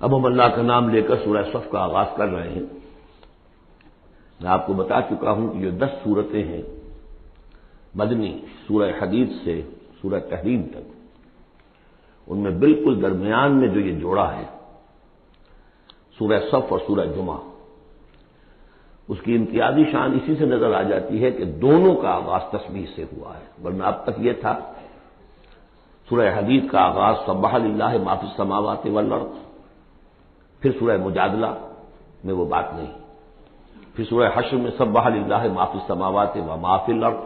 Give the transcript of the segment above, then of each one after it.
اب ہم اللہ کا نام لے کر سورہ صف کا آغاز کر رہے ہیں۔ میں آپ کو بتا چکا ہوں کہ جو 10 سورتیں ہیں مدنی، سورہ حدید سے سورہ تحریم تک، ان میں بالکل درمیان میں جو یہ جوڑا ہے سورہ صف اور سورہ جمعہ، اس کی امتیازی شان اسی سے نظر آ جاتی ہے کہ دونوں کا آغاز تسبیح سے ہوا ہے، ورنہ اب تک یہ تھا سورہ حدید کا آغاز سبح للہ ما فی السماوات والارض، پھر سورہ مجادلہ میں وہ بات نہیں، پھر سورہ حشر میں سبح للہ ما فی السماوات وما فی الارض،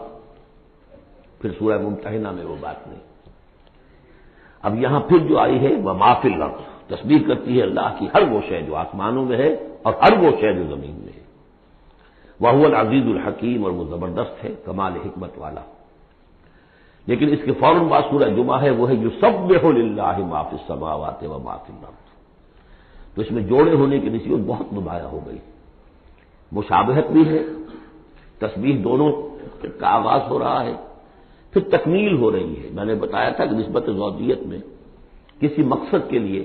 پھر سورہ ممتحنہ میں وہ بات نہیں۔ اب یہاں پھر جو آئی ہے وما فی الارض، تسبیح کرتی ہے اللہ کی ہر وہ شے جو آسمانوں میں ہے اور ہر وہ شے جو زمین میں ہے۔ وَهُوَ الْعَزِيزُ الْحَكِيمُ، اور وہ زبردست ہے، کمال حکمت والا۔ لیکن اس کے فوراً بعد سورہ جمعہ ہے، وہ ہے یسبح للہ ما فی السماوات وما فی الارض، تو اس میں جوڑے ہونے کی نسبت بہت نمایاں ہو گئی، مشابہت بھی ہے، تسبیح دونوں کا آغاز ہو رہا ہے، پھر تکمیل ہو رہی ہے۔ میں نے بتایا تھا کہ نسبت زوجیت میں کسی مقصد کے لیے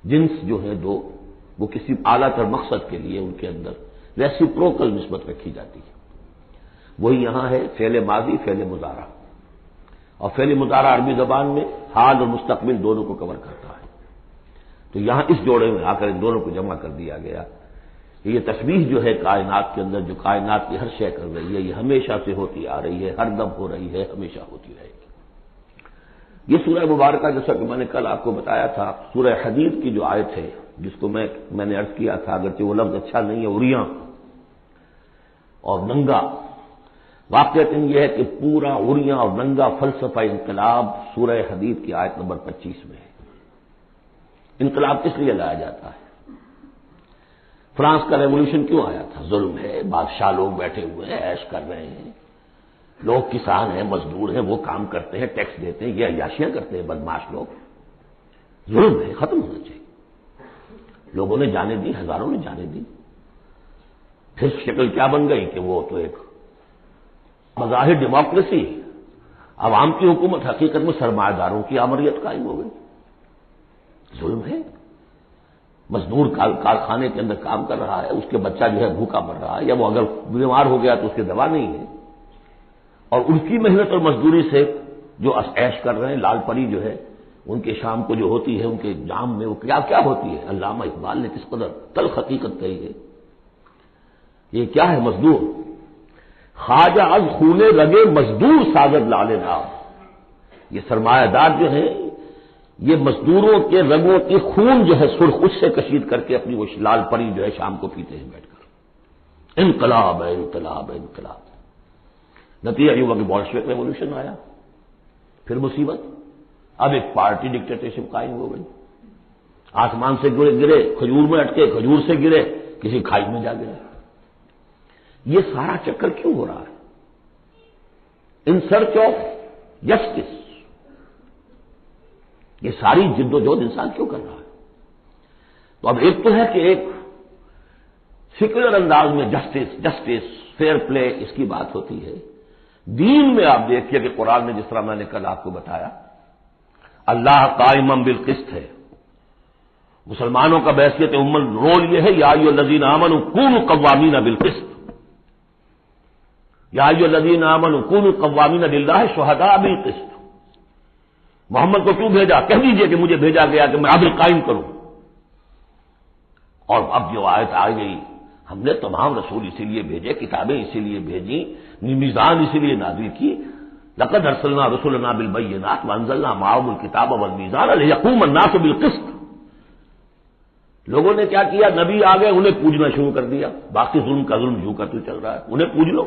جنس جو ہے دو، وہ کسی اعلیٰ تر مقصد کے لیے ان کے اندر ریسیپروکل نسبت رکھی جاتی ہے۔ وہی یہاں ہے فعل ماضی، فعل مضارع، اور فعل مضارع عربی زبان میں حال اور مستقبل دونوں کو کور کرتا ہے، تو یہاں اس جوڑے میں آ کر ان دونوں کو جمع کر دیا گیا کہ یہ تسبیح جو ہے کائنات کے اندر، جو کائنات کی ہر شے کر رہی ہے، یہ ہمیشہ سے ہوتی آ رہی ہے، ہر دم ہو رہی ہے، ہمیشہ ہوتی رہے گی۔ یہ سورہ مبارکہ جیسا کہ میں نے کل آپ کو بتایا تھا، سورہ حدید کی جو آیت ہے جس کو میں نے عرض کیا تھا، اگرچہ وہ لفظ اچھا نہیں ہے، عریاں اور ننگا، واقعات یہ ہے کہ پورا عریاں اور ننگا فلسفہ انقلاب سورہ حدید کی آیت نمبر 25 میں ہے۔ انقلاب کس لیے لایا جاتا ہے؟ فرانس کا ریولوشن کیوں آیا تھا؟ ظلم ہے، بادشاہ لوگ بیٹھے ہوئے ہیں، عیش کر رہے ہیں، لوگ کسان ہیں، مزدور ہیں، وہ کام کرتے ہیں، ٹیکس دیتے ہیں، یہ عیاشیاں کرتے ہیں بدماش لوگ، ظلم ہے، ختم ہونا چاہیے۔ لوگوں نے جانے دی، ہزاروں نے جانے دی، پھر شکل کیا بن گئی کہ وہ تو ایک بظاہر ڈیموکریسی، عوام کی حکومت، حقیقت میں سرمایہ داروں کی آمریت قائم ہو گئی۔ ظلم ہے، مزدور کارخانے کے اندر کام کر رہا ہے، اس کے بچہ جو ہے بھوکا مر رہا ہے، یا وہ اگر بیمار ہو گیا تو اس کی دوا نہیں ہے، اور ان کی محنت اور مزدوری سے جو عیش کر رہے ہیں، لال پری جو ہے ان کے شام کو جو ہوتی ہے ان کے جام میں وہ کیا کیا ہوتی ہے، علامہ اقبال نے کس قدر تلخ حقیقت کہی ہے۔ یہ کیا ہے؟ مزدور، خواجہ از خونے رگے مزدور ساغر لال نام، یہ سرمایہ دار جو ہیں یہ مزدوروں کے رگوں کی خون جو ہے سرخ، اس سے کشید کر کے اپنی وہ لال پری جو ہے شام کو پیتے ہیں بیٹھ کر۔ انقلاب ہے، انقلاب ہے، انقلاب۔ نتیجہ یہ ہوا کہ بولشوک ریولوشن آیا، پھر مصیبت، اب ایک پارٹی ڈکٹیٹرشپ قائم ہو گئی، آسمان سے گرے، کھجور میں اٹکے، کھجور سے گرے، کسی کھائی میں جا گرے۔ یہ سارا چکر کیوں ہو رہا ہے؟ ان سرچ آف جسٹس، یہ ساری جد و جہد انسان کیوں کر رہا ہے؟ تو اب ایک تو ہے کہ ایک سیکولر انداز میں جسٹس، فیئر پلے، اس کی بات ہوتی ہے۔ دین میں آپ دیکھیے کہ قرآن میں جس طرح میں نے کل آپ کو بتایا، اللہ قائم بالقسط ہے، مسلمانوں کا بحیثیت امت رول یہ ہے، یا ایھا الذین آمنوا کونوا قوامین بالقسط، یا ایھا الذین آمنوا کونوا قوامین للہ شہداء بالقسط۔ محمد کو کیوں بھیجا؟ کہہ دیجئے کہ مجھے بھیجا گیا کہ میں عدل قائم کروں۔ اور اب جو آیت آ گئی، ہم نے تمام رسول اسی لیے بھیجے، کتابیں اسی لیے بھیجی، میزان اسی لیے نازل کی، لقد ارسلنا رسلنا بالبینات وانزلنا معهم الکتاب والمیزان لیقوم الناس بالقسط۔ لوگوں نے کیا کیا؟ نبی آ گئے، انہیں پوجنا شروع کر دیا، باقی ظلم کا ظلم جو کرتے چل رہا ہے، انہیں پوج لو،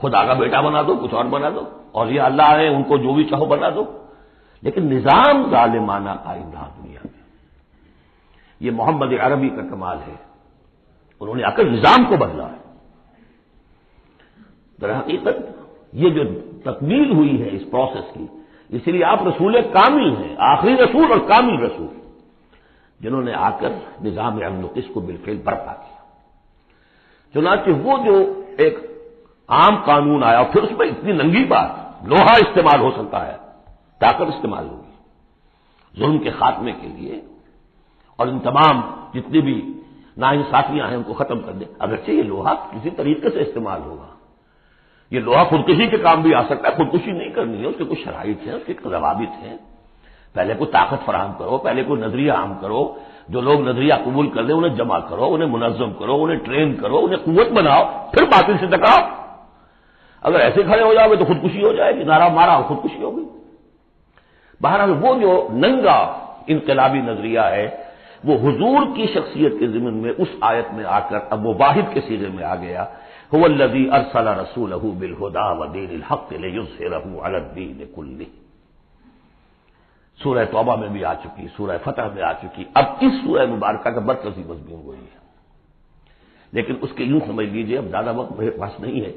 خدا کا بیٹا بنا دو، کچھ اور بنا دو، اور یہ اللہ ہے ان کو جو بھی چاہو بنا دو، لیکن نظام ظالمانہ قائم رہا دنیا میں۔ یہ محمد عربی کا کمال ہے، انہوں نے آ کر نظام کو بدلا ہے۔ در حقیقت یہ جو تکمیل ہوئی ہے اس پروسیس کی، اسی لیے آپ رسول کامل ہیں، آخری رسول اور کامل رسول، جنہوں نے آ کر نظام امن و قسط کو بالفعل برپا کیا۔ چنانچہ وہ جو ایک عام قانون آیا، پھر اس میں اتنی ننگی بات، لوہا استعمال ہو سکتا ہے، طاقت استعمال ہوگی ظلم کے خاتمے کے لیے، اور ان تمام جتنی بھی ناانصافیاں ہیں ان کو ختم کر دیں. اگرچہ یہ لوہا کسی طریقے سے استعمال ہوگا، یہ لوہا خودکشی کے کام بھی آ سکتا ہے، خودکشی نہیں کرنی ہے، اس کے کچھ شرائط ہیں، اس کے ضوابط ہیں. پہلے کوئی طاقت فراہم کرو، پہلے کوئی نظریہ عام کرو، جو لوگ نظریہ قبول کر لیں انہیں جمع کرو، انہیں منظم کرو، انہیں ٹرین کرو، انہیں قوت بناؤ، پھر باطل سے ٹکراؤ. اگر ایسے کھڑے ہو جاؤ گے تو خودکشی ہو جائے گی، نعرہ مارا اور خودکشی ہوگی. بہرحال وہ جو ننگا انقلابی نظریہ ہے وہ حضور کی شخصیت کے ضمن میں اس آیت میں آ کر اب وہ واحد کے سیغے میں آ گیا. هو الذی ارسل رسولہ بالہدی ودین الحق لیظہرہ علی الدین کلہ. سورہ توبہ میں بھی آ چکی، سورہ فتح میں آ چکی، اب اس سورہ مبارکہ کا برکزی مضمون وہی ہے. لیکن اس کے یوں سمجھ لیجئے، اب زیادہ وقت میرے پاس نہیں ہے،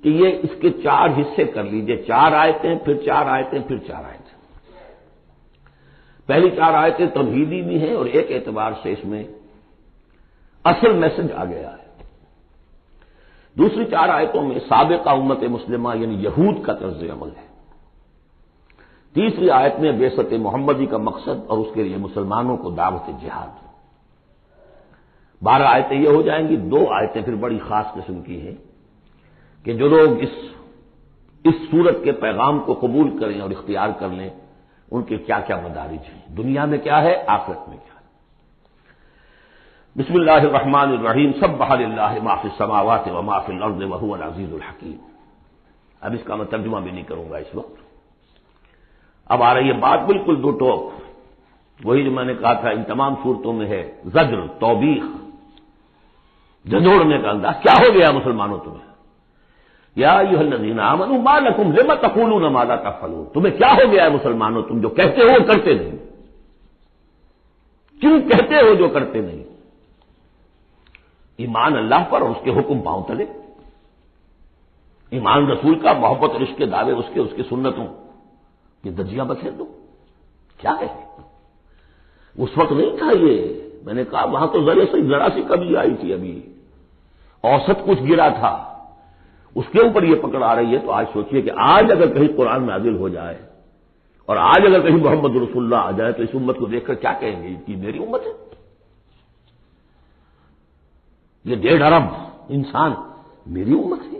کہ یہ اس کے 4 حصے کر لیجئے، 4 آیتیں، پھر 4 آیتیں، پھر 4 آیتیں. پہلی 4 آیتیں توحیدی بھی ہیں اور ایک اعتبار سے اس میں اصل میسج آ گیا ہے. دوسری 4 آیتوں میں سابقہ امت مسلمہ یعنی یہود کا طرز عمل ہے. تیسری آیت میں بعثت محمدی کا مقصد اور اس کے لیے مسلمانوں کو دعوت جہاد. 12 آیتیں یہ ہو جائیں گی. 2 آیتیں پھر بڑی خاص قسم کی ہیں کہ جو لوگ اس سورت کے پیغام کو قبول کریں اور اختیار کر لیں ان کے کیا کیا مدارج ہیں، دنیا میں کیا ہے، آخرت میں کیا ہے. بسم اللہ الرحمن الرحیم. سبح للہ ما فی السماوات وما فی الارض وهو العزیز الحکیم. اب اس کا میں ترجمہ بھی نہیں کروں گا اس وقت. اب آ رہی ہے بات بالکل دو ٹوک، وہی جو میں نے کہا تھا ان تمام صورتوں میں ہے زجر، توبیخ، جھنجھوڑنے کا انداز. کیا ہو گیا مسلمانوں تمہیں؟ یا ایھا الذین آمنوا ما لکم لم تقولون ما لا تفعلون. تمہیں کیا ہو گیا ہے مسلمانوں، تم جو کہتے ہو کرتے نہیں، کیوں کہتے ہو جو کرتے نہیں؟ ایمان اللہ پر اور اس کے حکم پاؤں تلے، ایمان رسول کا، محبت اور عشق کے دعوے اس کے سنتوں یہ درجیاں بکھیر دو. کیا ہے؟ اس وقت نہیں تھا یہ. میں نے کہا وہاں تو ذرا سی کمی آئی تھی، ابھی اوسط کچھ گرا تھا، اس کے اوپر یہ پکڑ آ رہی ہے. تو آج سوچئے کہ آج اگر کہیں قرآن نازل ہو جائے اور آج اگر کہیں محمد رسول اللہ آ جائے تو اس امت کو دیکھ کر کیا کہیں گے کہ میری امت ہے؟ یہ 1.5 ارب انسان میری امت ہے.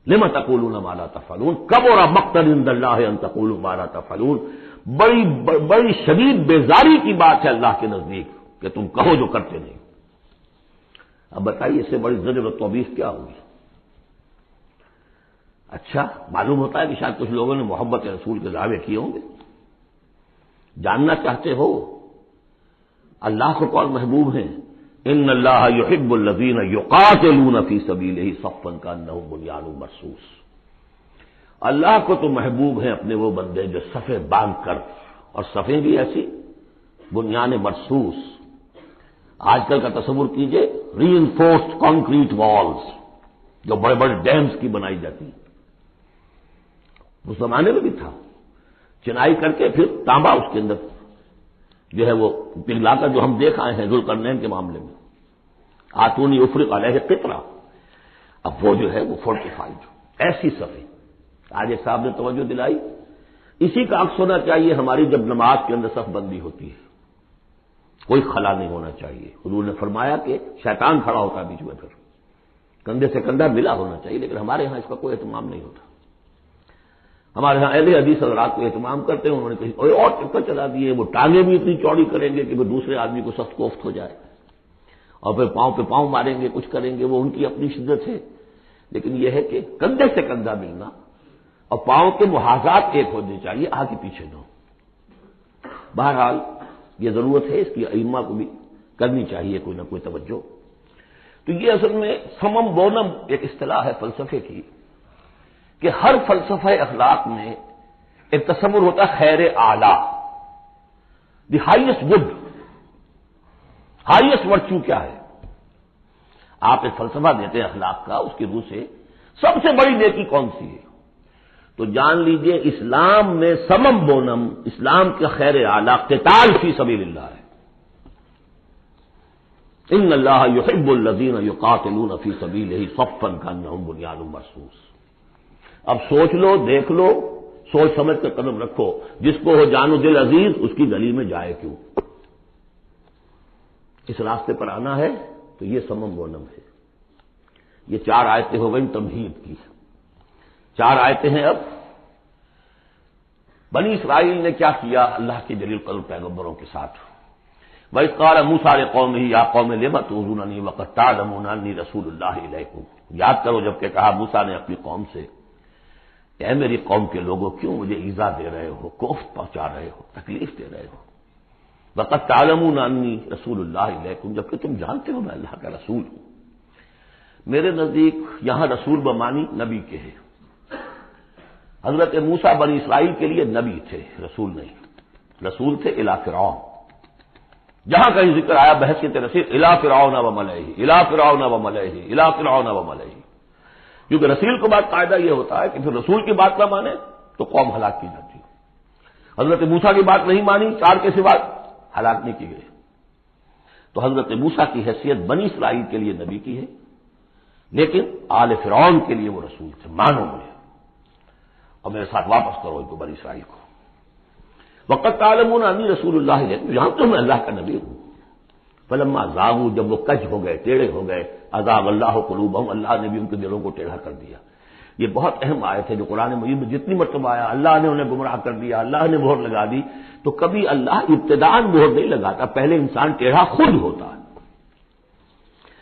لما تقولون ما لا تفعلون کبر مقتا عند اللہ ان تقولوا ما لا تفعلون. بڑی شدید بیزاری کی بات ہے اللہ کے نزدیک کہ تم کہو جو کرتے نہیں. اب بتائیے اس سے بڑی زجر و توبیخ کیا ہوگی؟ اچھا معلوم ہوتا ہے کہ شاید کچھ لوگوں نے محبت رسول کے دعوے کیے ہوں گے. جاننا چاہتے ہو اللہ کو کون محبوب ہیں؟ ان اللہ یحب الذین یقاتلون فی سبیلہ صفا کانہم بنیان مرصوص. اللہ کو تو محبوب ہیں اپنے وہ بندے جو صفیں باندھ کر، اور صفیں بھی ایسی بنیان مرصوص. آج کل کا تصور کیجئے ری انفورسڈ کانکریٹ والز جو بڑے بڑے ڈیمز کی بنائی جاتی ہیں. اس زمانے میں بھی تھا، چنائی کر کے پھر تانبا اس کے اندر جو ہے وہ پگھلا کر، جو ہم دیکھ آئے ہیں ذوالقرنین کے معاملے میں، آتونی افرق علیہ قطرہ. اب وہ جو ہے وہ فورٹیفائڈ ایسی صفیں. آج ایک صاحب نے توجہ دلائی، اسی کا عکس ہونا چاہیے ہماری جب نماز کے اندر صف بندی ہوتی ہے، کوئی خلا نہیں ہونا چاہیے. حضور نے فرمایا کہ شیطان کھڑا ہوتا ہے بیچ میں، پھر کندھے سے کندھا ملا ہونا چاہیے. لیکن ہمارے ہاں اس کا کوئی اہتمام نہیں ہوتا. ہمارے ہاں اہل حدیث حضرات کو اہتمام کرتے ہیں، انہوں نے کہیں اور چکر چلا دیے، وہ ٹانگیں بھی اتنی چوڑی کریں گے کہ وہ دوسرے آدمی کو سخت کوفت ہو جائے، اور پھر پاؤں پہ پاؤں ماریں گے، کچھ کریں گے. وہ ان کی اپنی شدت ہے. لیکن یہ ہے کہ کندھے سے کندھا ملنا اور پاؤں کے محاذات ایک ہونے چاہیے، آگے پیچھے نہ ہو. بہرحال یہ ضرورت ہے، اس کی ائمہ کو بھی کرنی چاہیے کوئی نہ کوئی توجہ. تو یہ اصل میں سمم بونم ایک اصطلاح ہے فلسفے کی، کہ ہر فلسفہ اخلاق میں ایک تصور ہوتا ہے خیر اعلی، the highest good, highest virtue کیا ہے. آپ ایک فلسفہ دیتے ہیں اخلاق کا، اس کی روح سے سب سے بڑی نیکی کون سی ہے؟ تو جان لیجئے اسلام میں سمم بونم، اسلام کے خیر اعلی قتال فی سبیل اللہ ہے. ان اللہ یحب الذین یقاتلون فی سبیلہ صفا کانہم بنیان مرصوص. اب سوچ لو، دیکھ لو، سوچ سمجھ کر قدم رکھو، جس کو ہو جان و دل عزیز اس کی گلی میں جائے کیوں۔ اس راستے پر آنا ہے تو یہ سمم و نم ہے۔ یہ 4 آیتیں ہو گئیں تمہید کی، 4 آیتیں ہیں اب بنی اسرائیل نے کیا کیا اللہ کے جلیل قدر پیغمبروں کے ساتھ۔ وَإِذْ قَالَ مُوسَىٰ لِقَوْمِهِ يَا قَوْمِ لِمَ تُؤْذُونَنِي وَقَدْ تَعْلَمُونَ أَنِّي رَسُولُ اللَّهِ إِلَيْكُمْ۔ یاد کرو جب کہ کہا موسیٰ نے اپنی قوم سے، اے میری قوم کے لوگوں کیوں مجھے ایذا دے رہے ہو، کوفت پہنچا رہے ہو، تکلیف دے رہے ہو۔ وَقَدْ تَعْلَمُونَ أَنِّي رَسُولُ اللَّهِ إِلَيْكُمْ، جبکہ تم جانتے ہو میں اللہ کا رسول ہوں۔ میرے نزدیک یہاں رسول بمانی نبی کے ہے۔ حضرت موسیٰ بنی اسرائیل کے لیے نبی تھے، رسول نہیں۔ رسول تھے الی فرعون، جہاں کہیں ذکر آیا بحثیت رسول الی فرعون وملئہ، الی فرعون وملئہ، الی فرعون وملئہ، کیونکہ رسول کے بعد قاعدہ یہ ہوتا ہے کہ پھر رسول کی بات نہ مانے تو قوم ہلاک کی جاتی ہے۔ حضرت موسیٰ کی بات نہیں مانی، 4 کے سوا ہلاک نہیں کی گئی۔ تو حضرت موسیٰ کی حیثیت بنی اسرائیل کے لیے نبی کی ہے، لیکن آل فرعون کے لیے وہ رسول تھے، مانو مجھے اور میرے ساتھ واپس کرو ان کو بنی اسرائیل کو۔ وقت تعلمون انی رسول اللہ علیکم، جانتے ہو میں اللہ کا نبی ہوں۔ فلما زاغوا، جب وہ کج ہو گئے، ٹیڑھے ہو گئے، ازاغ اللہ قلوبہم، اللہ نے بھی ان کے دلوں کو ٹیڑھا کر دیا۔ یہ بہت اہم آیت ہے جو قرآن مجید میں جتنی مرتبہ آیا اللہ نے انہیں گمراہ کر دیا، اللہ نے مہر لگا دی، تو کبھی اللہ ابتداءً مہر نہیں لگاتا، پہلے انسان ٹیڑھا خود ہوتا ہے،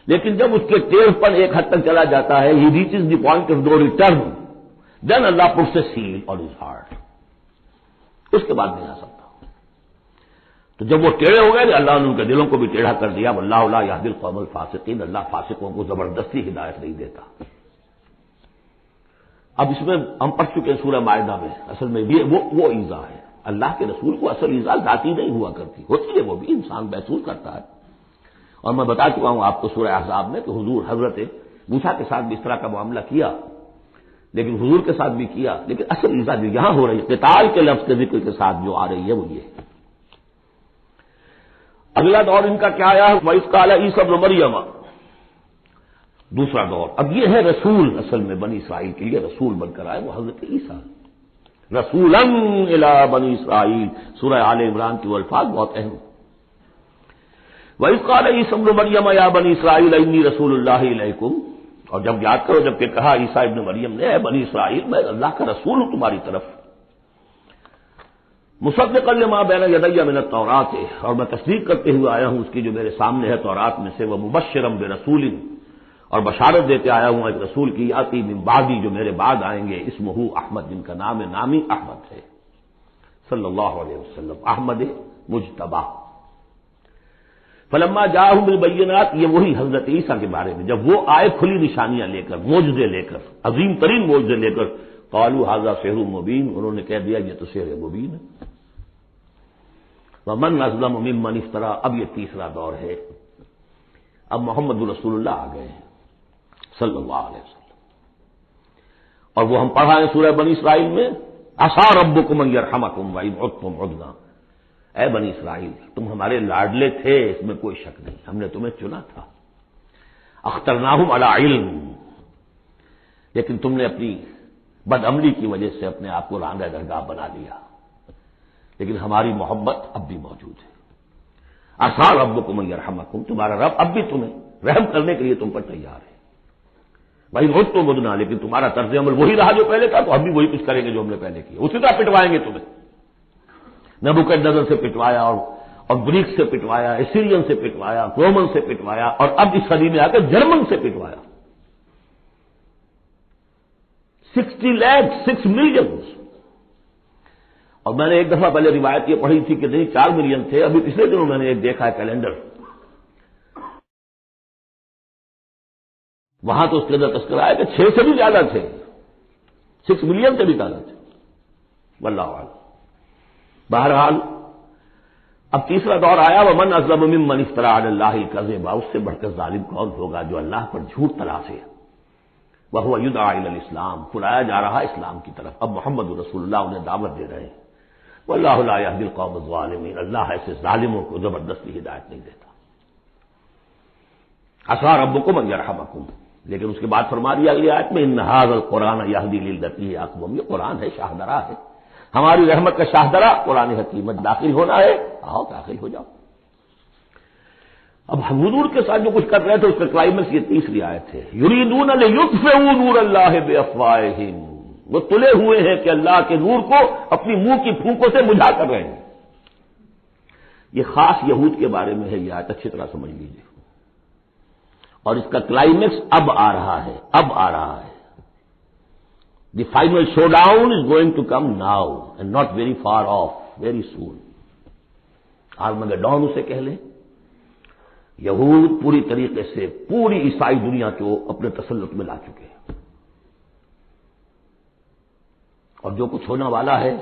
لیکن جب اس کے ٹیڑھ پن ایک حد تک چلا جاتا ہے، he reaches the point of no return, then Allah puts a seal on his heart، اس کے بعد نہیں آ سکتا۔ تو جب وہ ٹیڑھے ہو گئے اللہ نے ان کے دلوں کو بھی ٹیڑھا کر دیا۔ واللہ لا یہدی القوم الفاسقین، اللہ فاسقوں کو زبردستی ہدایت نہیں دیتا۔ اب اس میں ہم پڑھ چکے سورہ مائدہ میں، اصل میں یہ وہ ایذا ہے، اللہ کے رسول کو اصل ایذا ذاتی نہیں ہوا کرتی، ہوتی ہے وہ بھی، انسان محسوس کرتا ہے۔ اور میں بتا چکا ہوں آپ کو سورہ احزاب میں کہ حضور حضرت موسیٰ کے ساتھ بھی اس طرح کا معاملہ کیا، لیکن حضور کے ساتھ بھی کیا، لیکن اصل ایذا جو یہاں ہو رہی ہے قتال کے لفظ کے ذکر کے ساتھ جو آ رہی ہے وہ یہ ہے۔ اگلا دور ان کا کیا آیا ہے؟ وَإِذْ قَالَ عِیسیٰ ابْنُ مَرْیَمَ، دوسرا دور۔ اب یہ ہے رسول، اصل میں بنی اسرائیل کے لیے رسول بن کر آئے وہ حضرت عیسیٰ، رسولاً الی بنی اسرائیل۔ سورہ آل عمران کی وہ الفاظ بہت اہم۔ وَإِذْ قَالَ عِیسیٰ ابْنُ مَرْیَمَ یَا بَنِی اسرائیلَ اِنِّی رَسُولُ اللَّہِ إِلَیکُم، اور جب یاد کرو جب کہ کہا عیسیٰ ابن مریم نے، اے بنی اسرائیل میں اللہ کا رسول ہوں تمہاری طرف، مصدقا لما بین یدی من التوراۃ، اور میں تصدیق کرتے ہوئے آیا ہوں اس کی جو میرے سامنے ہے تورات میں سے، ومبشرا برسول، اور بشارت دیتے آیا ہوں ایک رسول کی، یاتی من بعدی، جو میرے بعد آئیں گے، اسمہ احمد، جن کا نام نامی احمد ہے، صلی اللہ علیہ وسلم، احمد مجتبی۔ فلما جاءہم بالبینات، یہ وہی حضرت عیسیٰ کے بارے میں جب وہ آئے کھلی نشانیاں لے کر، معجزے لے کر، عظیم ترین معجزے لے کر، قالوا ھذا سحر مبین، انہوں نے کہہ دیا یہ تو سحر مبین ہے۔ ومن اظلم ممن افترا، اب یہ تیسرا دور ہے، اب محمد رسول اللہ آ گئے ہیں صلی اللہ علیہ وسلم، اور وہ ہم پڑھا ہے سورہ بنی اسرائیل میں، عسیٰ ربکم ان یرحمکم وان عدتم عدنا، اے بنی اسرائیل تم ہمارے لاڈلے تھے، اس میں کوئی شک نہیں، ہم نے تمہیں چنا تھا، اخترناہم علی علم، لیکن تم نے اپنی بد عملی کی وجہ سے اپنے آپ کو رانگہ درگاہ بنا لیا، لیکن ہماری محبت اب بھی موجود ہے۔ عسیٰ ربکم ان یرحمکم، تمہارا رب اب بھی تمہیں رحم کرنے کے لیے تم پر تیار ہے، بھائی عدتم عدنا، لیکن تمہارا طرز عمل وہی رہا جو پہلے تھا، تو ہم بھی وہی کچھ کریں گے جو ہم نے پہلے کیا، اسی طرح پٹوائیں گے تمہیں۔ نبوکدنضر سے پٹوایا اور گریک سے پٹوایا، اسیرین سے پٹوایا، رومن سے پٹوایا، اور اب اس صدی میں آ کر جرمن سے پٹوایا۔ 60 لاکھ 6 ملین، اور میں نے ایک دفعہ پہلے روایت یہ پڑھی تھی کہ نہیں 4 ملین تھے، ابھی پچھلے دنوں میں نے ایک دیکھا ہے کیلنڈر، وہاں تو اس کے اندر تذکرہ ہے کہ 6 سے بھی زیادہ تھے، 6 ملین سے بھی زیادہ تھے، واللہ اعلم۔ بہرحال اب تیسرا دور آیا، ومن اظلم ممن افترى علی اللہ کذبا، اس سے بڑھ کر ظالم کون ہوگا جو اللہ پر جھوٹ تلافے، وہو یدعی الی الاسلام، بلایا جا رہا اسلام کی طرف، اب محمد رسول اللہ انہیں دعوت دے رہے ہیں، واللہ لا یہدی القوم الظالمین، اللہ ایسے ظالموں کو زبردستی ہدایت نہیں دیتا۔ عسیٰ ربکم ان یرحمکم، لیکن اس کے بعد فرما دیا اگلی آیت میں، ان ھذا القرآن یہدی للتی ہی اقوم، یہ قرآن ہے، شاہدرا ہے، ہماری رحمت کا شاہدرہ قرآن حکیم میں داخل ہونا ہے، آؤ داخل ہو جاؤ۔ اب حضور کے ساتھ جو کچھ کر رہے تھے اس کا کلائمیکس یہ تیسری آیت ہے، یریدون لیطفئوا نور اللہ بافواہہم، وہ تلے ہوئے ہیں کہ اللہ کے نور کو اپنی منہ کی پھونکوں سے بجھا کر رہے ہیں۔ یہ خاص یہود کے بارے میں ہے، یہ آیت اچھی طرح سمجھ لیجیے، اور اس کا کلائمیکس اب آ رہا ہے، اب آ رہا ہے۔ The final showdown is going to come now and not very far off, very soon. Armageddon اسے کہہ لیں۔ یہود پوری طریقے سے پوری عیسائی دنیا کو اپنے تسلط میں لا چکے ہیں، اور جو کچھ ہونے والا ہے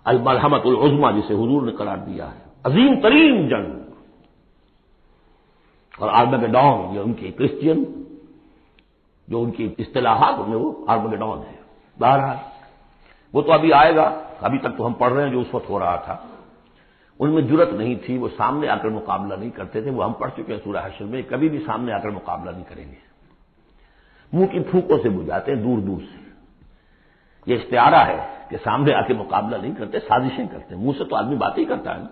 الملحمۃ العظمیٰ جسے حضور نے قرار دیا ہے، عظیم ترین جنگ، اور آرمگڈون یہ ان کی کرسچین جو ان کی اصطلاحات میں وہ آرمگڈون ہے۔ بہرحال وہ تو ابھی آئے گا، ابھی تک تو ہم پڑھ رہے ہیں جو اس وقت ہو رہا تھا، ان میں جرت نہیں تھی، وہ سامنے آ کر مقابلہ نہیں کرتے تھے، وہ ہم پڑھ چکے ہیں سورہ حشر میں، کبھی بھی سامنے آ کر مقابلہ نہیں کریں گے، منہ کی پھونکوں سے بجھاتے ہیں دور دور سے۔ یہ استعارہ ہے کہ سامنے آ کے مقابلہ نہیں کرتے، سازشیں کرتے ہیں، منہ سے تو آدمی بات ہی کرتا ہے نا،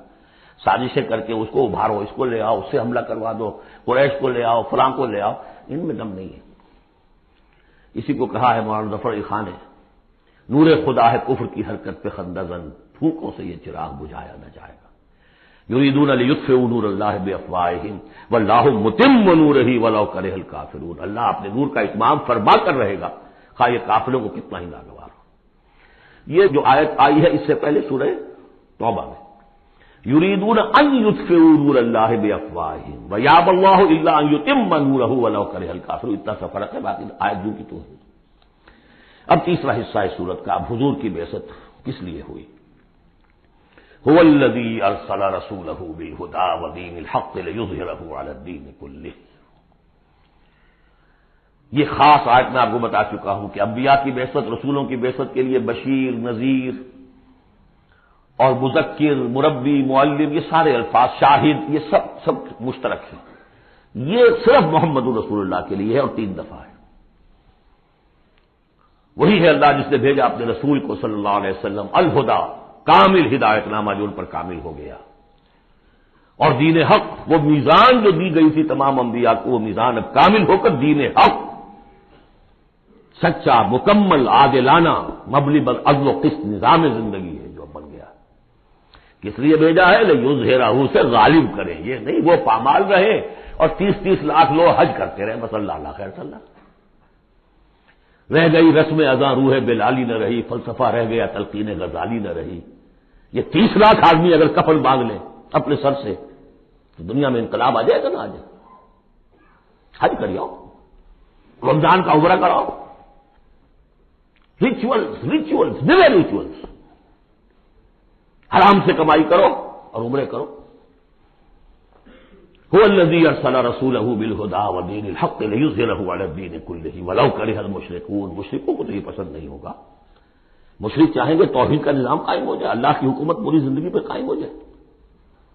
سازشیں کر کے اس کو ابھارو، اس کو لے آؤ، اس سے حملہ کروا دو، قریش کو لے آؤ، فلاں کو لے آؤ، ان میں دم نہیں ہے۔ اسی کو کہا ہے مولانا ظفر علی خان نے، نور خدا ہے کفر کی حرکت پہ خندہ زن، پھونکوں سے یہ چراغ بجھایا نہ جائے گا۔ یریدون لیطفئوا نور اللہ بافواہہم واللہ متم نورہ ولو کرہ الکافرون، اللہ اپنے نور کا اتمام فرما کر رہے گا، خواہ یہ کافروں کو کتنا ہی ناگوار ہو۔ یہ جو آیت آئی ہے اس سے پہلے سورہ توبہ میں، یریدون ان یطفئوا نور اللہ بافواہہم ویابی اللہ الا ان یتم نورہ ولو کرہ الکافرون، اتنا سا فرق ہے، باقی آیت جو کی تو ہے۔ اب تیسرا حصہ ہے سورت کا، اب حضور کی بعثت کس لیے ہوئی؟ هو الذی ارسل رسولہ بالہدی ودین الحق لیظہرہ علی الدین کلہ۔ یہ خاص آیت میں آپ کو بتا چکا ہوں کہ انبیاء کی بعثت، رسولوں کی بعثت کے لیے بشیر، نذیر اور مذکر، مربی، معلم، یہ سارے الفاظ، شاہد، یہ سب مشترک ہیں۔ یہ صرف محمد رسول اللہ کے لیے ہے اور 3 دفعہ ہے۔ وہی ہے اللہ جس نے بھیجا اپنے رسول کو صلی اللہ علیہ وسلم، الہدا، کامل ہدایت نامہ جو ان پر کامل ہو گیا، اور دین حق، وہ میزان جو دی گئی تھی تمام انبیاء کو، وہ میزان اب کامل ہو کر دین حق، سچا، مکمل، عادلانہ، مبنی بر عدل و قسط نظام زندگی ہے جو بن گیا۔ کس لیے بھیجا ہے؟ لیظہرہ، سے غالب کریں، یہ نہیں وہ پامال رہے اور 30 لاکھ لوگ حج کرتے رہے، بس اللہ اللہ خیر اللہ۔ رہ گئی رسم اذاں روح بلالی نہ رہی، فلسفہ رہ گیا تلقین غزالی نہ رہی۔ یہ 30 لاکھ آدمی اگر کفن باندھ لیں اپنے سر سے تو دنیا میں انقلاب آ جائے گا نہ آ جائے؟ حج کریاؤ، رمضان کا عمرہ کراؤ، ریچولز حرام سے کمائی کرو اور عمرے کرو۔ هو الذی ارسل رسولہ بالہدی ودین الحق لیظہرہ علی الدین کلہ ولو کرہ المشرکون۔ مشرکوں کو تو یہ پسند نہیں ہوگا، مشرک چاہیں گے توحید کا نظام قائم ہو جائے، اللہ کی حکومت پوری زندگی پہ قائم ہو جائے۔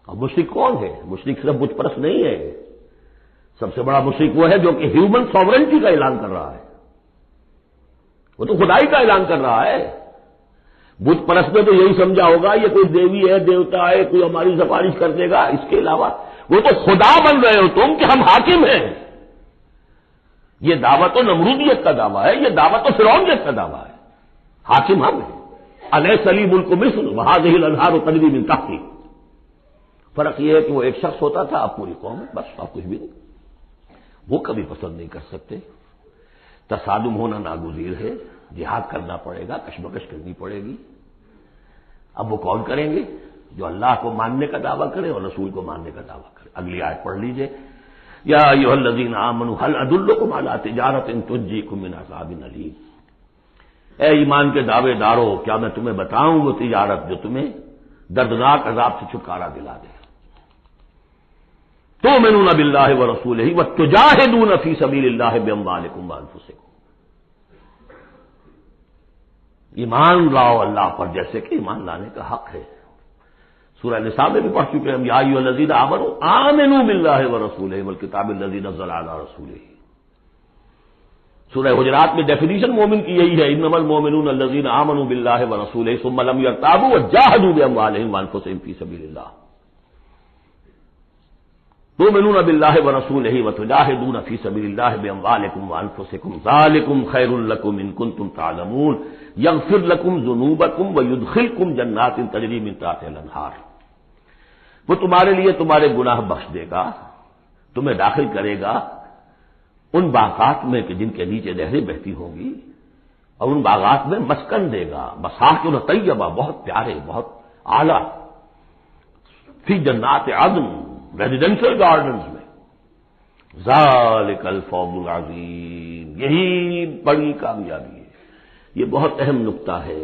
اور مشرک کون ہے؟ مشرک صرف بت پرست نہیں ہے، سب سے بڑا مشرک وہ ہے جو کہ ہیومن ساورنٹی کا اعلان کر رہا ہے، وہ تو خدائی کا اعلان کر رہا ہے۔ بت پرست نے تو یہی سمجھا ہوگا یہ کوئی دیوی ہے، دیوتا ہے، کوئی ہماری سفارش کر دے گا، اس کے علاوہ وہ تو خدا بن رہے ہو تم کہ ہم حاکم ہیں۔ یہ دعویٰ تو نمرودیت کا دعویٰ ہے، یہ دعویٰ تو فرعونیت کا دعویٰ ہے، حاکم ہم ہیں۔ الیس لی ملک مصر وہذہ الانہار تجری من تحتی۔ فرق یہ ہے کہ وہ ایک شخص ہوتا تھا، اب پوری قوم ہے، بس اب کچھ بھی نہیں۔ وہ کبھی پسند نہیں کر سکتے، تصادم ہونا ناگزیر ہے، جہاد کرنا پڑے گا، کشمکش کرنی پڑے گی۔ اب وہ کون کریں گے؟ جو اللہ کو ماننے کا دعویٰ کرے اور رسول کو ماننے کا دعویٰ کرے۔ اگلی آیت پڑھ لیجئے، یا ایھا الذین آمنوا هل ادلکم علی تجارۃ تنجیکم من عذاب الیم۔ اے ایمان کے دعوے دارو، کیا میں تمہیں بتاؤں وہ تجارت جو تمہیں دردناک عذاب سے چھٹکارا دلا دے؟ تؤمنون باللہ ورسولہ وتجاہدون فی سبیل اللہ باموالکم وانفسکم۔ ایمان لاؤ اللہ پر جیسے کہ ایمان لانے کا حق ہے۔ سورہ نساء میں بھی پڑھ چکے ہم، یا ایھا الذین آمنوا آمنوا باللہ ورسولہ والکتاب الذی نزل علی رسولہ۔ سورہ حجرات میں ڈیفینیشن مومن کی یہی ہے، انما المؤمنون الذین آمنوا باللہ ورسولہ ثم لم یرتابوا وجاہدوا باموالہم وانفسہم فی سبیل اللہ، تؤمنون باللہ ورسولہ وتجاہدون فی سبیل اللہ باموالکم وانفسکم ذالکم خیر لکم ان کنتم تعلمون یغفر لکم ذنوبکم ویدخلکم جنات تجری من تحتہا الانہار، وہ تمہارے لیے تمہارے گناہ بخش دے گا، تمہیں داخل کرے گا ان باغات میں کہ جن کے نیچے نہریں بہتی ہوں گی، اور ان باغات میں مسکن دے گا، مساکن طیبہ، بہت پیارے، بہت اعلیٰ، فی جنات عدن، ریزیڈینشل گارڈنز میں، ذالک الفوز العظیم، یہی بڑی کامیابی ہے۔ یہ بہت اہم نقطہ ہے،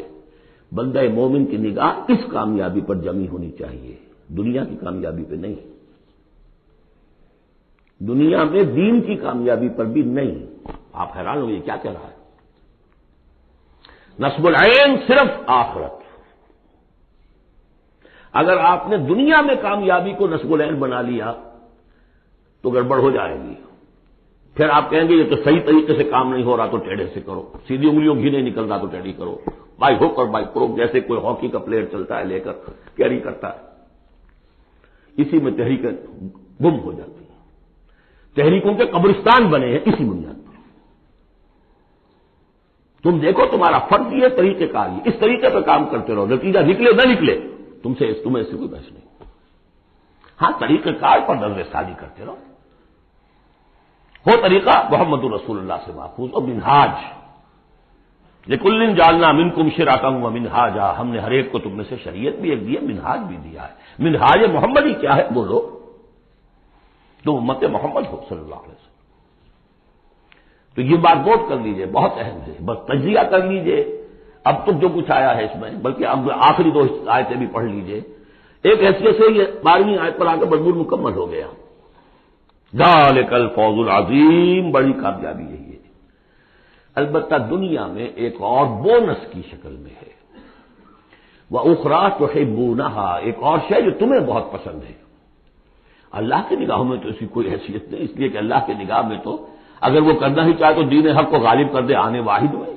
بندہ مومن کی نگاہ اس کامیابی پر جمی ہونی چاہیے، دنیا کی کامیابی پہ نہیں، دنیا میں دین کی کامیابی پر بھی نہیں۔ آپ حیران ہو یہ کیا کہہ رہا ہے؟ نصب العین صرف آخرت۔ اگر آپ نے دنیا میں کامیابی کو نصب العین بنا لیا تو گڑبڑ ہو جائے گی، پھر آپ کہیں گے یہ تو صحیح طریقے سے کام نہیں ہو رہا تو ٹیڑھے سے کرو، سیدھی انگلیوں گھی نہیں نکل رہا تو ٹیڑھی کرو، بائی ہک اور بائی کروک، جیسے کوئی ہاکی کا پلیئر چلتا ہے لے کر کیری کرتا ہے، اسی میں تحریکیں گم ہو جاتی ہیں، تحریکوں کے قبرستان بنے ہیں اسی بنیاد پر۔ تم دیکھو تمہارا فرض یہ طریقہ کار، یہ اس طریقے پہ کام کرتے رہو، نتیجہ نکلے نہ نکلے تمہیں اس سے کوئی بحث نہیں۔ ہاں طریقہ کار پر نظر ثانی کرتے رہو، وہ طریقہ محمد رسول اللہ سے محفوظ، اور منہاج لکل جعلنا منکم شرعۃ ومنہاجا، ہم نے ہر ایک کو تم میں سے شریعت بھی ایک دی ہے، منہاج بھی دیا ہے۔ منہاج محمدی کیا ہے بولو، تو امت محمد ہو صلی اللہ علیہ وسلم۔ تو یہ بات نوٹ کر لیجئے، بہت اہم ہے، بس تجزیہ کر لیجئے اب تک جو کچھ آیا ہے اس میں، بلکہ اب آخری دو آیتیں بھی پڑھ لیجئے، ایک حیثیت سے یہ 12ویں آیت پر آ کر مضمون مکمل ہو گیا۔ ذالک الفوز العظیم، بڑی کامیابی یہی ہے۔ البتہ دنیا میں ایک اور بونس کی شکل میں ہے، وَأُخْرَىٰ تُحِبُّونَهَا، ایک اور شے جو تمہیں بہت پسند ہے۔ اللہ کی نگاہوں میں تو اس کی کوئی حیثیت نہیں، اس لیے کہ اللہ کی نگاہ میں تو اگر وہ کرنا ہی چاہے تو دین حق کو غالب کر دے آنے واحد میں۔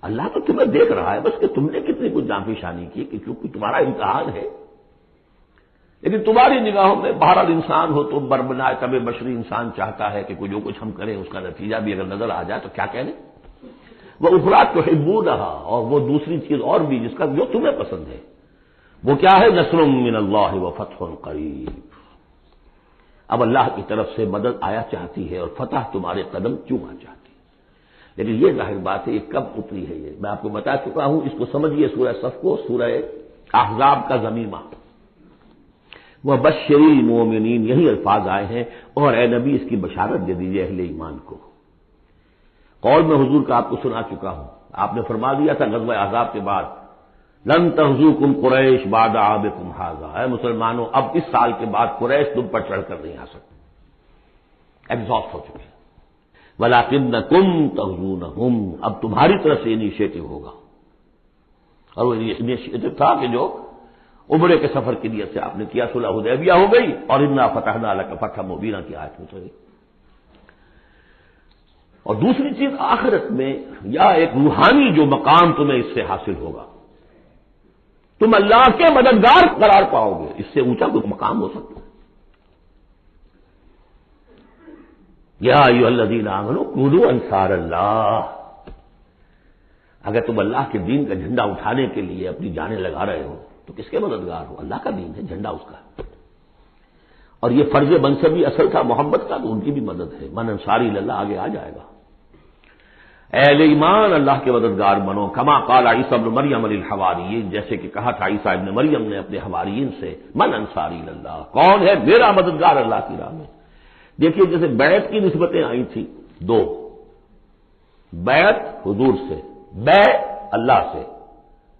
اللہ تو تمہیں دیکھ رہا ہے بس کہ تم نے کتنی کچھ جانفشانی کی، کہ چونکہ تمہارا امتحان ہے، لیکن تمہاری نگاہوں میں بہرحال انسان ہو تو بربنائے طب بشری انسان چاہتا ہے کہ کوئی جو کچھ ہم کریں اس کا نتیجہ بھی اگر نظر آ جائے تو کیا کہنے۔ وہ اخریٰ تحبونہا، اور وہ دوسری چیز اور بھی جس کا جو تمہیں پسند ہے، وہ کیا ہے؟ نصر من اللہ وفتح قریب، اب اللہ کی طرف سے مدد آیا چاہتی ہے اور فتح تمہارے قدم چوما چاہتی ہے۔ لیکن یہ ظاہر بات ہے یہ کب اتری ہے، یہ میں آپ کو بتا چکا ہوں، اس کو سمجھیے سورہ صف کو، سورہ احزاب کا ضمیمہ، وَبَشِّرِ الْمُؤْمِنِينَ، یہی الفاظ آئے ہیں، اور اے نبی اس کی بشارت دے دیجیے اہل ایمان کو۔ قول میں حضور کا آپ کو سنا چکا ہوں، آپ نے فرما دیا تھا غزوہ احزاب کے بعد، لن تغزوکم قریش بعد عامکم ھذا، اے مسلمانوں اب اس سال کے بعد قریش تم پر چڑھ کر نہیں آ سکتے، ایگزاسٹ ہو چکے ہیں۔ ولکنکم تغزونہم، اب تمہاری طرف سے انیشیٹو ہوگا، اور وہ انیشیٹو تھا کہ جو عمرے کے سفر کی نیت سے آپ نے کیا، صلح حدیبیہ ہو گئی، اور انا فتحنا لک فتحا مبینا کی آیت اتری۔ اور دوسری چیز آخرت میں یا ایک روحانی جو مقام تمہیں اس سے حاصل ہوگا، تم اللہ کے مددگار قرار پاؤ گے، اس سے اونچا کوئی مقام ہو سکتا ہے۔ یا ایھا الذین آمنوا کونوا انصار اللہ، اگر تم اللہ کے دین کا جھنڈا اٹھانے کے لیے اپنی جانیں لگا رہے ہو تو کس کے مددگار ہو؟ اللہ کا دین ہے، جھنڈا اس کا ہے، اور یہ فرض منصبی اصل تھا محمد کا، تو ان کی بھی مدد ہے، من انصاری اللہ آگے آ جائے گا۔ اہل ایمان اللہ کے مددگار بنو، کما قال عیسی ابن مریم للحواریین، جیسے کہ کہا تھا عیسی ابن مریم نے اپنے حواریین سے، من انصاری اللہ، کون ہے میرا مددگار اللہ کی راہ میں۔ دیکھیے جیسے بیعت کی نسبتیں آئی تھیں دو، بیعت حضور سے، بیع اللہ سے،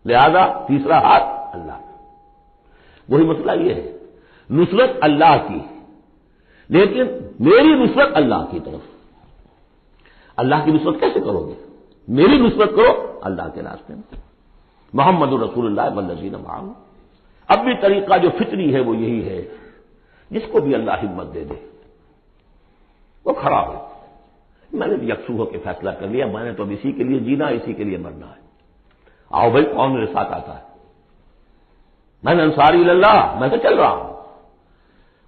لہذا تیسرا ہاتھ اللہ، وہی مسئلہ یہ ہے، نصرت اللہ کی، لیکن میری نصرت اللہ کی طرف۔ اللہ کی نصرت کیسے کرو گے؟ میری نصرت کرو اللہ کے راستے میں، محمد رسول اللہ والذین معہ۔ اب بھی طریقہ جو فطری ہے وہ یہی ہے، جس کو بھی اللہ ہمت دے دے وہ کھڑا ہو، میں نے یکسو ہو کے فیصلہ کر لیا، میں نے تو اب اسی کے لیے جینا، اسی کے لیے مرنا ہے، آؤ بھائی کون میرے ساتھ آتا ہے؟ میں نے انصاری اللہ، میں تو چل رہا ہوں،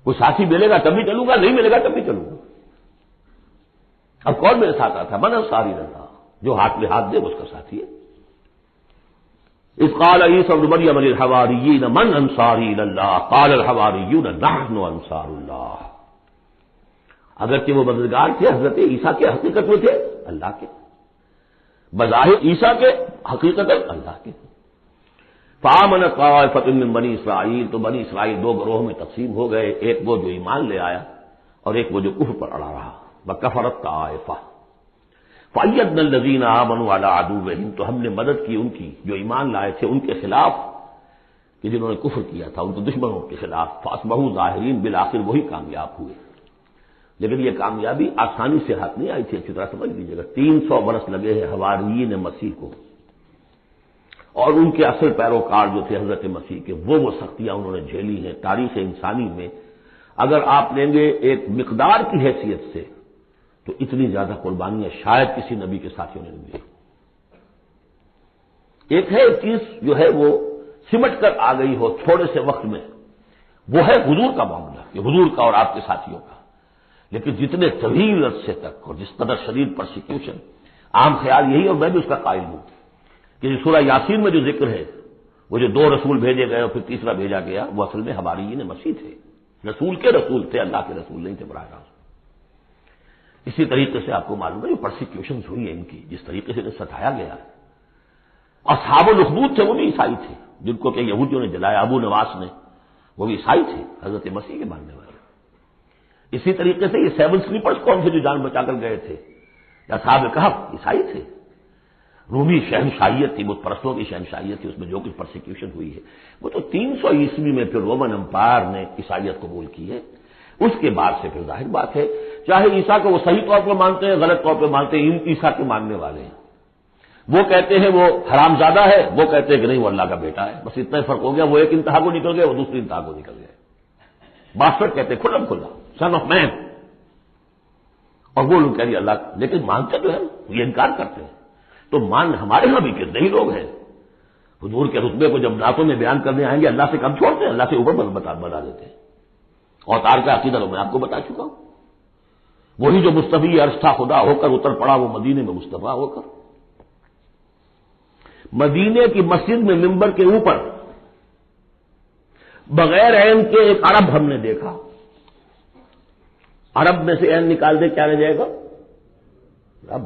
کوئی ساتھی ملے گا تب بھی چلوں گا، نہیں ملے گا تب بھی چلوں گا۔ اب کون میرے ساتھ آتا ہے؟ من انصاری اللہ، جو ہاتھ میں ہاتھ دے اس کا ساتھی ہے۔ اذ قال عیسی ابن مریم للحواریین من انصاری الی اللہ قال الحواریون نحن انصار اللہ۔ اگرچہ وہ مددگار تھے حضرت عیسیٰ کے، حقیقت میں تھے اللہ کے، بظاہر عیسیٰ کے، حقیقت اللہ کے۔ فآمنت طائفۃ من بنی اسرائیل، تو بنی اسرائیل دو گروہ میں تقسیم ہو گئے، ایک وہ جو ایمان لے آیا اور ایک وہ جو کفر پر اڑا رہا۔ وکفرت طائفہ فأیدنا الذین آمنوا علی عدوہم، تو ہم نے مدد کی ان کی جو ایمان لائے تھے ان کے خلاف، کہ جنہوں نے کفر کیا تھا ان کے دشمنوں کے خلاف، فاصبحوا ظاہرین، بالآخر وہی کامیاب ہوئے۔ لیکن یہ کامیابی آسانی سے ہاتھ نہیں آئی تھی، اچھی طرح سمجھ لیجیے گا۔ 300 برس لگے ہیں حواریین مسیح کو، اور ان کے اصل پیروکار جو تھے حضرت مسیح کے، وہ سختیاں انہوں نے جھیلی ہیں۔ تاریخ انسانی میں اگر آپ لیں گے ایک مقدار کی حیثیت سے تو اتنی زیادہ قربانیاں شاید کسی نبی کے ساتھیوں نے دی۔ ایک ہے ایک چیز جو ہے وہ سمٹ کر آ گئی ہو تھوڑے سے وقت میں، وہ ہے حضور کا معاملہ، کہ حضور کا اور آپ کے ساتھیوں کا۔ لیکن جتنے طویل عرصے تک اور جس قدر شدید پرسیکیوشن، عام خیال یہی، اور میں بھی اس کا قائل ہوں، کہ سورہ یاسین میں جو ذکر ہے، وہ جو 2 رسول بھیجے گئے اور پھر تیسرا بھیجا گیا، وہ اصل میں حواریین مسیح تھے، رسول کے رسول تھے، اللہ کے رسول نہیں تھے براہ راست۔ اسی طریقے سے آپ کو معلوم ہے جو پرسیکیوشنز ہوئی ہیں ان کی، جس طریقے سے انہیں ستایا گیا ہے۔ اصحاب الاخدود تھے، وہ بھی عیسائی تھے، جن کو کہ یہودیوں نے جلایا، ابو نواس نے، وہ بھی عیسائی تھے، حضرت مسیح کے ماننے والے۔ اسی طریقے سے یہ 7 سلیپرز کون سے جو جان بچا کر گئے تھے، اصحاب کہف عیسائی تھے۔ رومی شہنشاہیت تھی، بت پرستوں کی شہنشاہیت تھی، اس میں جو کچھ پرسیکیوشن ہوئی ہے، وہ تو 300 عیسوی میں پھر رومن امپائر نے عیسائیت قبول کی ہے۔ اس کے بعد سے پھر ظاہر بات ہے، چاہے عیسیٰ کو وہ صحیح طور پر مانتے ہیں، غلط طور پہ مانتے ہیں، عیسیٰ کے ماننے والے ہیں، وہ کہتے ہیں وہ حرام زادہ ہے، وہ کہتے ہیں کہ نہیں وہ اللہ کا بیٹا ہے، بس اتنا ہی فرق ہو گیا، وہ ایک انتہا کو نکل گئے، وہ دوسری انتہا کو نکل گئے۔ باسٹرڈ کہتے ہیں کھلم کھلا، سن آف مین، اور وہ لوگ کہہ رہے اللہ، لیکن مانتے تو ہے، یہ انکار کرتے ہیں۔ تو مان ہمارے ہاں بھی کتنے ہی لوگ ہیں حضور کے رتبے کو جب نعتوں میں بیان کرنے آئیں گے اللہ سے کم چھوڑتے ہیں، اللہ سے اوپر بنا دیتے ہیں۔ اوتار کا عقیدہ میں آپ کو بتا چکا ہوں، وہی جو مصطفی عرش تھا خدا ہو کر اتر پڑا وہ مدینے میں مصطفیٰ ہو کر۔ مدینے کی مسجد میں ممبر کے اوپر بغیر عین کے ایک عرب ہم نے دیکھا، عرب میں سے عین نکال دے کیا رہ جائے گا؟ رب۔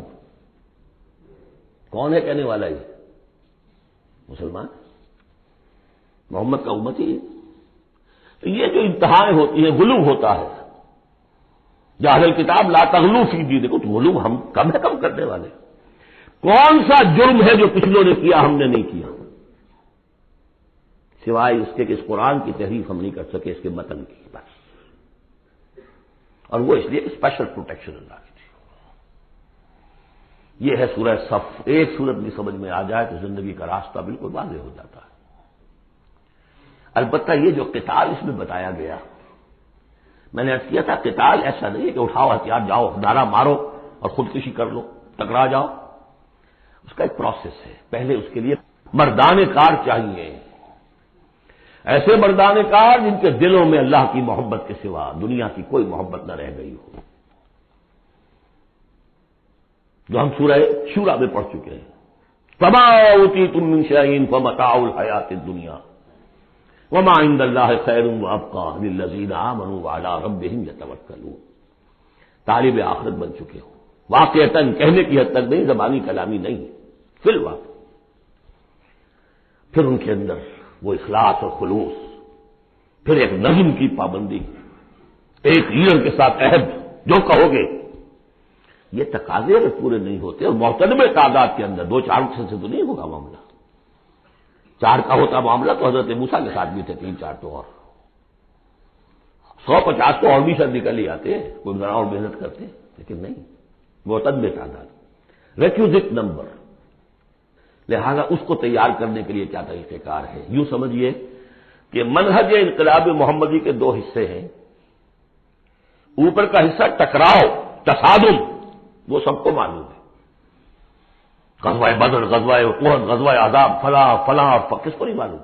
کون ہے کہنے والا یہ؟ مسلمان، محمد کا امتی ہے۔ یہ جو انتہائیں ہوتی ہیں، غلو ہوتا ہے، یا اہل کتاب لا تغلو فی دین، دیکھو تو غلو ہم کم ہے کم کرنے والے۔ کون سا جرم ہے جو پچھلوں نے کیا ہم نے نہیں کیا، سوائے اس کے کہ اس قرآن کی تحریف ہم نہیں کر سکے، اس کے متن کی بس، اور وہ اس لیے اسپیشل پروٹیکشن اللہ کی تھی۔ یہ ہے سورہ صف، ایک سورت بھی سمجھ میں آ جائے تو زندگی کا راستہ بالکل واضح ہو جاتا ہے۔ البتہ یہ جو قتال اس میں بتایا گیا، میں نے عرض کیا تھا قتال ایسا نہیں ہے کہ اٹھاؤ ہتھیار جاؤ نعرہ مارو اور خودکشی کر لو، ٹکرا جاؤ، اس کا ایک پروسیس ہے۔ پہلے اس کے لیے مردان کار چاہیے، ایسے مردان کار جن کے دلوں میں اللہ کی محبت کے سوا دنیا کی کوئی محبت نہ رہ گئی ہو، جو ہم سورہ شورى میں پڑھ چکے ہیں۔ فما اوتیتم من شیء فمتاع الحیاۃ الدنیا وما عند اللہ خیر وابقى للذین آمنوا وعلی ربهم یتوکلون۔ طالب آخرت بن چکے ہو، واقعتاً کہنے کی حد تک نہیں، زبانی کلامی نہیں، فی الواقع۔ پھر ان کے اندر وہ اخلاص اور خلوص، پھر ایک نظم کی پابندی، ایک لیڈر کے ساتھ عہد، جو کہو گے۔ یہ تقاضے اگر پورے نہیں ہوتے، اور محترم تعداد کے اندر 2-4 سے تو نہیں ہوگا معاملہ، 4 کا ہوتا معاملہ تو حضرت موسیٰ کے ساتھ بھی تھے، 3-4 تو اور 150 تو اور بھی شاید نکل ہی آتے، کوئی ذرا اور محنت کرتے، لیکن نہیں، معتدل تعداد، ریکوزٹ نمبر۔ لہذا اس کو تیار کرنے کے لیے کیا طریقہ کار ہے؟ یوں سمجھیے کہ منہج انقلاب محمدی کے 2 حصے ہیں۔ اوپر کا حصہ ٹکراؤ، تصادم، وہ سب کو معلوم ہے، غزوہ بدر، غزوہ احد، غزوہ عذاب، فلاں فلاں، کس کو نہیں معلوم؟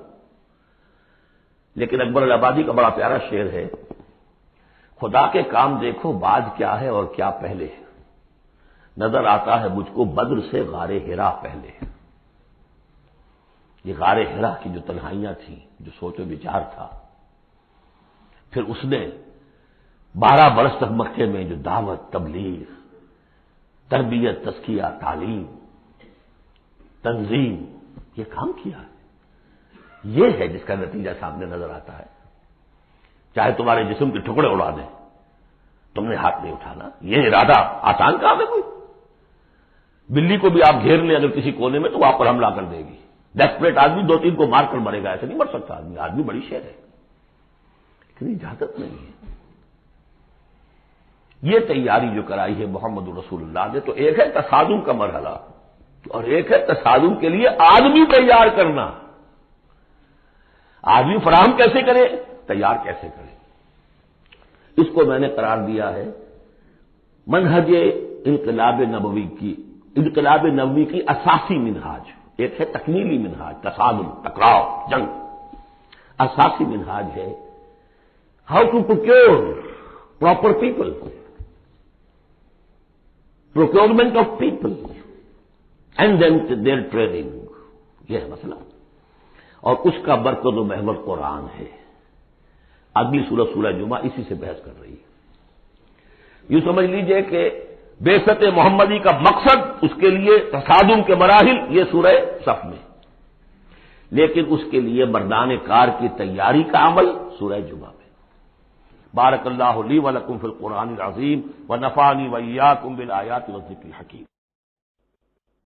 لیکن اکبر الآبادی کا بڑا پیارا شعر ہے، خدا کے کام دیکھو بعد کیا ہے اور کیا پہلے ہے، نظر آتا ہے مجھ کو بدر سے غار حرا پہلے ہے۔ یہ غار حرا کی جو تنہائیاں تھیں، جو سوچ و بچار تھا، پھر اس نے 12 برس تک مکے میں جو دعوت، تبلیغ، تربیت، تزکیہ، تعلیم، تنظیم، یہ کام کیا ہے، یہ ہے جس کا نتیجہ سامنے نظر آتا ہے۔ چاہے تمہارے جسم کے ٹکڑے اڑا دیں، تم نے ہاتھ نہیں اٹھانا، یہ ارادہ آسان کام ہے کوئی؟ بلی کو بھی آپ گھیر لیں اگر کسی کونے میں تو وہ آپ پر حملہ کر دے گی، ڈیسپریٹ آدمی 2-3 کو مار کر مرے گا، ایسے نہیں مر سکتا آدمی، آدمی بڑی شیر ہے، اتنی اجازت نہیں ہے۔ یہ تیاری جو کرائی ہے محمد رسول اللہ نے، تو ایک ہے تصادم کا مرحلہ اور ایک ہے تصادم کے لیے آدمی تیار کرنا۔ آدمی فراہم کیسے کرے، تیار کیسے کرے، اس کو میں نے قرار دیا ہے منہج انقلاب نبوی کی اساسی منہاج۔ ایک ہے تکمیلی منہاج، تصادم، ٹکراؤ، جنگ۔ اساسی منہاج ہے how to procure proper people, procurement of people and then their training, یہ ہے مسئلہ، اور اس کا مرکز و محور قرآن ہے۔ اگلی سورہ جمعہ اسی سے بحث کر رہی ہے۔ یوں سمجھ لیجئے کہ بعثت محمدی کا مقصد، اس کے لیے تصادم کے مراحل، یہ سورہ صف میں، لیکن اس کے لیے مردان کار کی تیاری کا عمل سورہ جمعہ میں۔ بارک اللہ لی و لکم فی القرآن العظیم ونفعنی وإیاکم بالآیات والذکر الحکیم۔